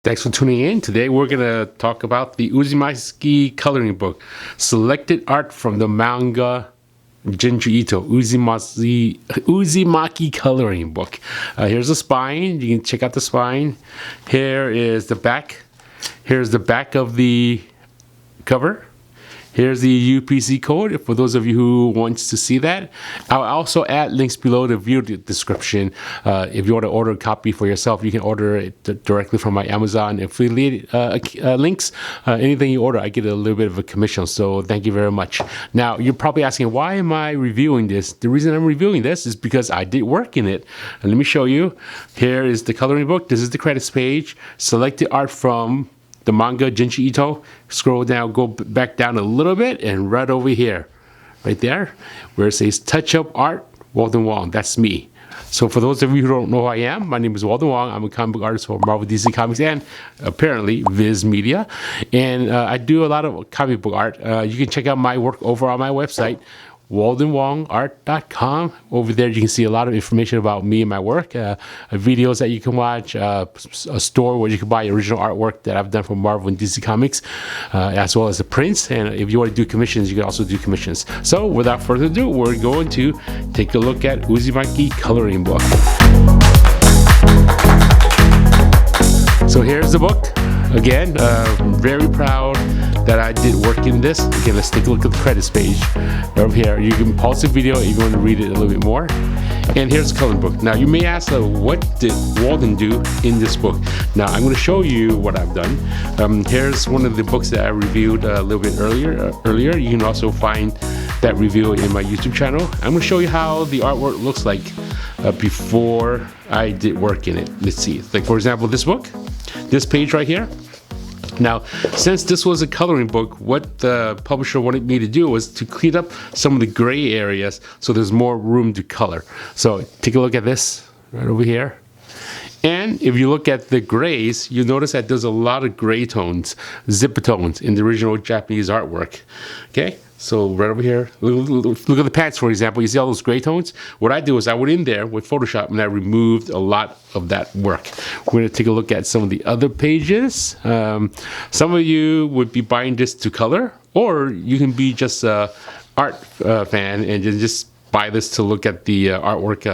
Thanks for tuning in. Today we're going to talk about the Uzumaki Coloring book. Selected art from the manga Junji Uzumaki Coloring book. Here's the spine. You can check out the spine. Here is the back. Here's the back of the cover. Here's the UPC code for those of you who wants to see that. I'll also add links below the video description. If you want to order a copy for yourself, you can order it directly from my Amazon affiliate links. Anything you order, I get a little bit of a commission, so thank you very much. Now, you're probably asking, why am I reviewing this? The reason I'm reviewing this is because I did work in it. And let me show you. Here is the coloring book. This is the credits page. Selected art from the manga Junji Ito. Scroll down, go back down a little bit, and right over here, right there, where it says Touch Up Art, Walden Wong. That's me. So for those of you who don't know who I am, my name is Walden Wong. I'm a comic book artist for Marvel, DC Comics, and apparently Viz Media. And I do a lot of comic book art. You can check out my work over on my website, waldenwongart.com. Over there you can see a lot of information about me and my work, videos that you can watch, a store where you can buy original artwork that I've done for Marvel and DC Comics, as well as the prints. And if you want to do commissions, you can also do commissions. So without further ado, we're going to take a look at Uzumaki Coloring book. So here's the book. Again, very proud that I did work in this. Again, let's take a look at the credits page. Over here, you can pause the video if you want to read it a little bit more. And here's the coloring book. Now, you may ask, what did Walden do in this book? Now, I'm going to show you what I've done. Here's one of the books that I reviewed a little bit earlier. You can also find that review in my YouTube channel. I'm going to show you how the artwork looks like before I did work in it. Let's see. Like, for example, this book, this page right here. Now, since this was a coloring book, what the publisher wanted me to do was to clean up some of the gray areas so there's more room to color. So take a look at this right over here. And if you look at the grays, you'll notice that there's a lot of gray tones, zipper tones in the original Japanese artwork. Okay, so right over here, look at the pants, for example. You see all those gray tones? What I do is I went in there with Photoshop and I removed a lot of that work. We're going to take a look at some of the other pages. Some of you would be buying this to color, or you can be just an art fan and just buy this to look at the artwork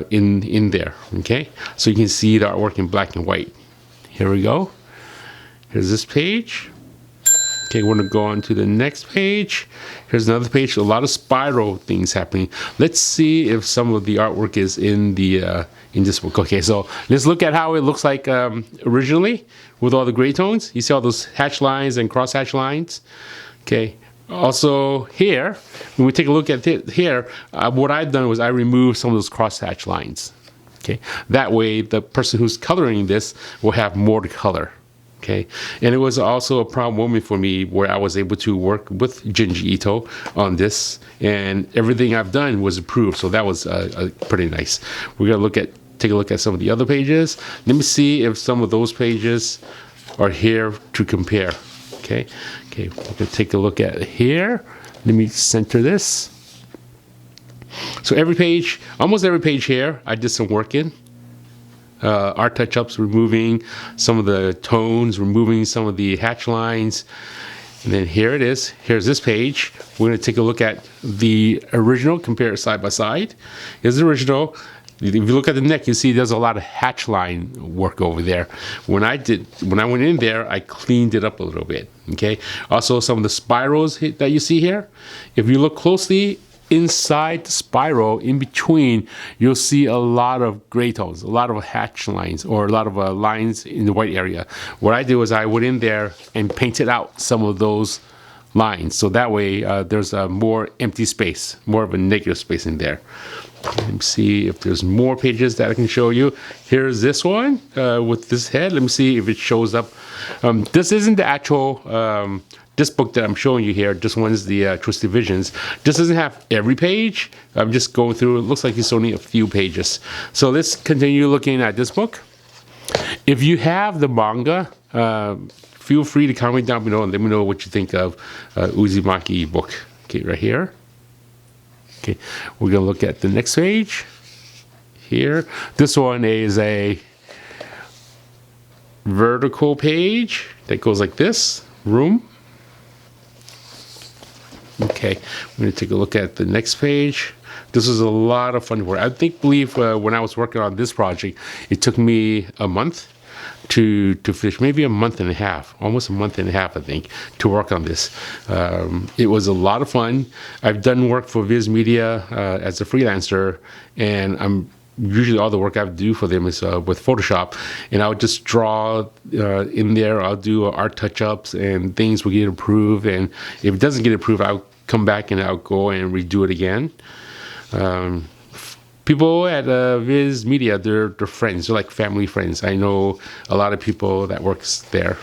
in there. Okay, so you can see the artwork in black and white. Here we go. Here's this page. Okay, we're gonna go on to the next page. Here's another page. A lot of spiral things happening. Let's see if some of the artwork is in the in this book. Okay, so let's look at how it looks like originally with all the gray tones. You see all those hatch lines and cross hatch lines. Okay. Also here, when we take a look at it here, what I've done was I removed some of those crosshatch lines. Okay, that way the person who's coloring this will have more to color. Okay, and it was also a proud moment for me where I was able to work with Junji Ito on this, and everything I've done was approved. So that was pretty nice. We're gonna take a look at some of the other pages. Let me see if some of those pages are here to compare. Okay, we're gonna take a look at here. Let me center this. So every page, almost every page here, I did some work in. Art touch-ups, removing some of the tones, removing some of the hatch lines. And then here it is. Here's this page. We're gonna take a look at the original, compare it side by side. Here's the original. If you look at the neck, you see there's a lot of hatch line work over there. When I went in there, I cleaned it up a little bit. Okay. Also, some of the spirals that you see here, if you look closely inside the spiral, in between, you'll see a lot of gray tones, a lot of hatch lines, or a lot of lines in the white area. What I did was I went in there and painted out some of those lines, so that way there's a more empty space, more of a negative space in there. Let me see if there's more pages that I can show you. Here's this one with this head. Let me see if it shows up. This isn't the actual, this book that I'm showing you here. This one's the Twisted Visions. This doesn't have every page. I'm just going through. It looks like it's only a few pages. So let's continue looking at this book. If you have the manga, feel free to comment down below and let me know what you think of Uzumaki book. Okay, right here. Okay, we're gonna look at the next page here. This one is a vertical page that goes like this, room. Okay, I'm going to take a look at the next page. This was a lot of fun work. I believe when I was working on this project, it took me a month to finish, maybe a month and a half, almost a month and a half, I think, to work on this. It was a lot of fun. I've done work for Viz Media as a freelancer, and usually all the work I have to do for them is with Photoshop, and I'll just draw in there. I'll do art touch-ups, and things will get approved, and if it doesn't get approved, I'll come back and I'll go and redo it again. People at Viz Media, they're friends. They're like family friends. I know a lot of people that works there.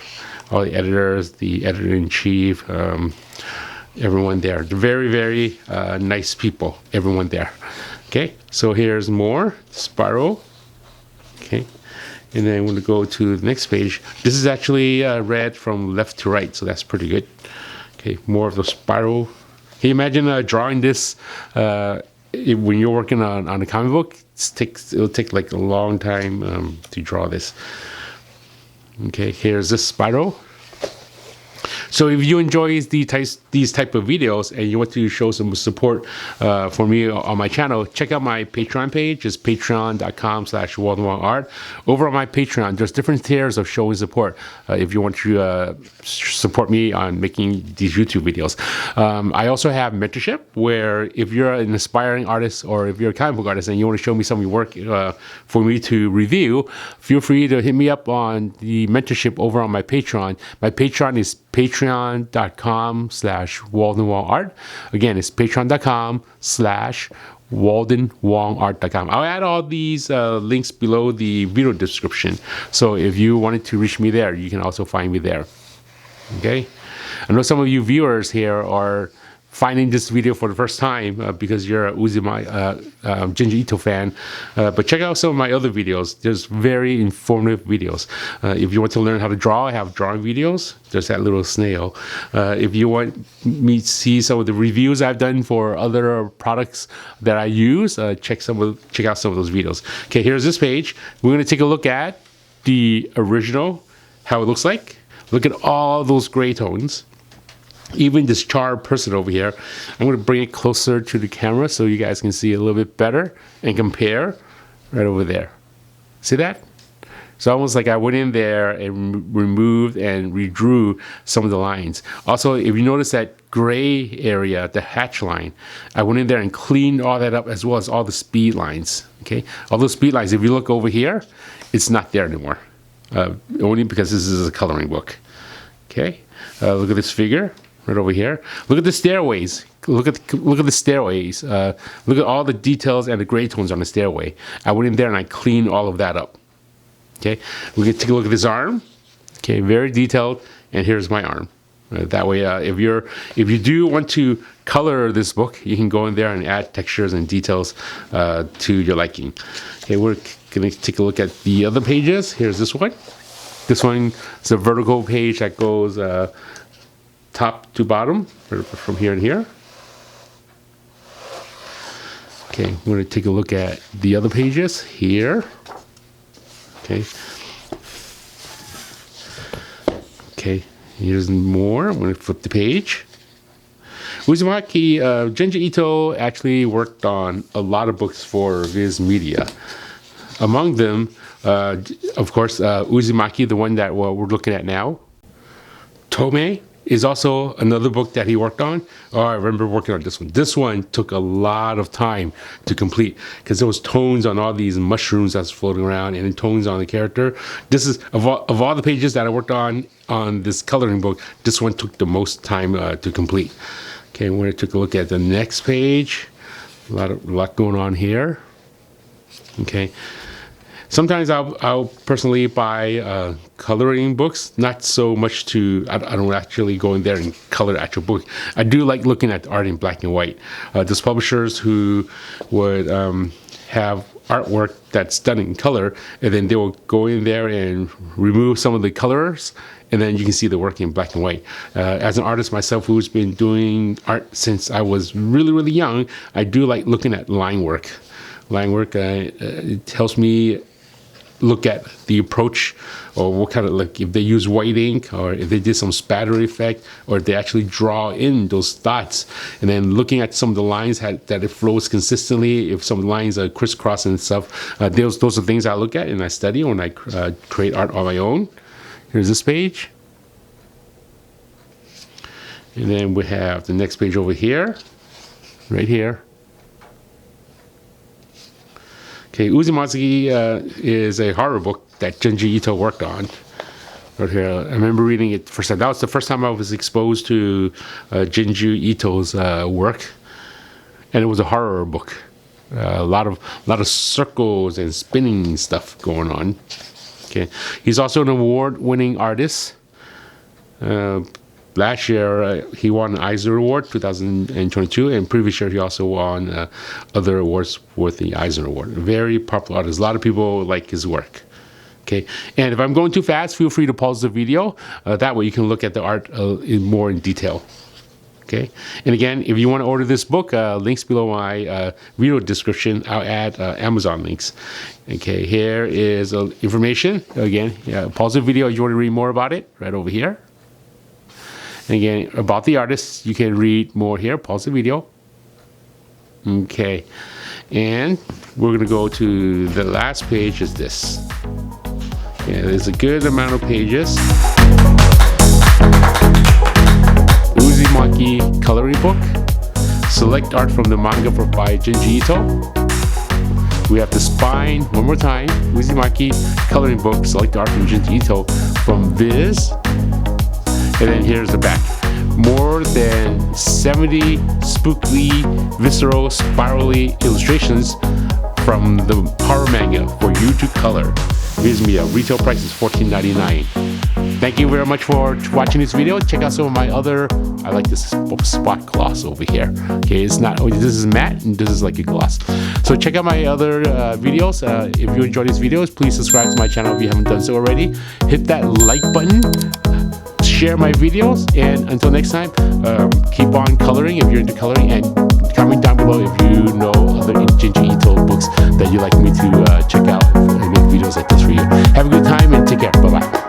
All the editors, the editor-in-chief, everyone there. They're very, very nice people, everyone there. Okay, so here's more spiral. Okay, and then I'm going to go to the next page. This is actually read from left to right, so that's pretty good. Okay, more of the spiral. Can you imagine drawing this when you're working on a comic book? It'll take like a long time to draw this. Okay, here's this spiral. So if you enjoy these type of videos and you want to show some support for me on my channel, check out my Patreon page. It's patreon.com/WaldenWongArt. Over on my Patreon, there's different tiers of showing support if you want to support me on making these YouTube videos. I also have mentorship, where if you're an aspiring artist or if you're a comic book artist and you want to show me some of your work for me to review, feel free to hit me up on the mentorship over on my Patreon. My Patreon is patreon.com/WaldenWongArt. Again, it's patreon.com/WaldenWongArt.com. I'll add all these links below the video description. So if you wanted to reach me there, you can also find me there. Okay? I know some of you viewers here are finding this video for the first time because you're a Junji Ito fan, but check out some of my other videos. There's very informative videos. If you want to learn how to draw, I have drawing videos. There's that little snail. If you want me to see some of the reviews I've done for other products that I use, check out some of those videos. Okay, here's this page. We're going to take a look at the original, how it looks like. Look at all those gray tones. Even this charred person over here, I'm going to bring it closer to the camera so you guys can see a little bit better and compare right over there. See that? It's almost like I went in there and removed and redrew some of the lines. Also, if you notice that gray area, the hatch line, I went in there and cleaned all that up, as well as all the speed lines. Okay, all those speed lines, if you look over here, it's not there anymore. Only because this is a coloring book. Okay, look at this figure. Right over here. Look at the stairways. Look at the stairways. Look at all the details and the gray tones on the stairway. I went in there and I cleaned all of that up. Okay, we can take a look at this arm. Okay, very detailed. And here's my arm. That way, if you do want to color this book, you can go in there and add textures and details to your liking. Okay, we're gonna take a look at the other pages. Here's this one. This one is a vertical page that goes top to bottom, from here and here. Okay, I'm going to take a look at the other pages here. Okay. Okay, here's more. I'm going to flip the page. Uzumaki, Junji Ito actually worked on a lot of books for Viz Media. Among them, of course, Uzumaki, the one that we're looking at now. Tome is also another book that he worked on. Oh, I remember working on this one. This one took a lot of time to complete because there was tones on all these mushrooms that's floating around and tones on the character. This is, of all the pages that I worked on this coloring book, this one took the most time to complete. Okay, we're going to take a look at the next page. A lot going on here. Okay. Sometimes I'll personally buy coloring books, not so much I don't actually go in there and color the actual book. I do like looking at the art in black and white. There's publishers who would have artwork that's done in color, and then they will go in there and remove some of the colors, and then you can see the work in black and white. As an artist myself who's been doing art since I was really, really young, I do like looking at line work. Line work, it helps me look at the approach, or what kind of, like, if they use white ink, or if they did some spatter effect, or if they actually draw in those dots, and then looking at some of the lines that it flows consistently, if some lines are crisscrossing and stuff. Those are things I look at and I study when I create art on my own. Here's this page. And then we have the next page over here, right here. Okay, Uzumaki is a horror book that Junji Ito worked on. Right here, I remember reading it first time. That was the first time I was exposed to Junji Ito's work, and it was a horror book. A lot of circles and spinning stuff going on. Okay, he's also an award-winning artist. Last year, he won an Eisner Award, 2022, and previous year he also won other awards with the Eisner Award. Very popular artist. A lot of people like his work. Okay, and if I'm going too fast, feel free to pause the video. That way you can look at the art more in detail. Okay, and again, if you want to order this book, links below my video description. I'll add Amazon links. Okay, here is information. Again, pause the video if you want to read more about it, right over here. And again, about the artist, you can read more here. Pause the video. Okay, and we're going to go to the last page. Is this? Yeah, there's a good amount of pages. Uzumaki Coloring Book. Select art from the manga by Junji Ito. We have the spine, one more time. Uzumaki Coloring Book. Select art from Junji Ito from Viz. And then here's the back. More than 70 spooky, visceral, spirally illustrations from the horror manga for you to color. Viz Media. Retail price is $14.99. Thank you very much for watching this video. Check out some of my other, I like this spot gloss over here. Okay, it's not, this is matte and this is like a gloss. So check out my other videos. If you enjoy these videos, please subscribe to my channel if you haven't done so already. Hit that like button. Share my videos, and until next time, keep on coloring if you're into coloring, and comment down below if you know other Junji Ito books that you'd like me to check out and make videos like this for you. Have a good time and take care. Bye-bye.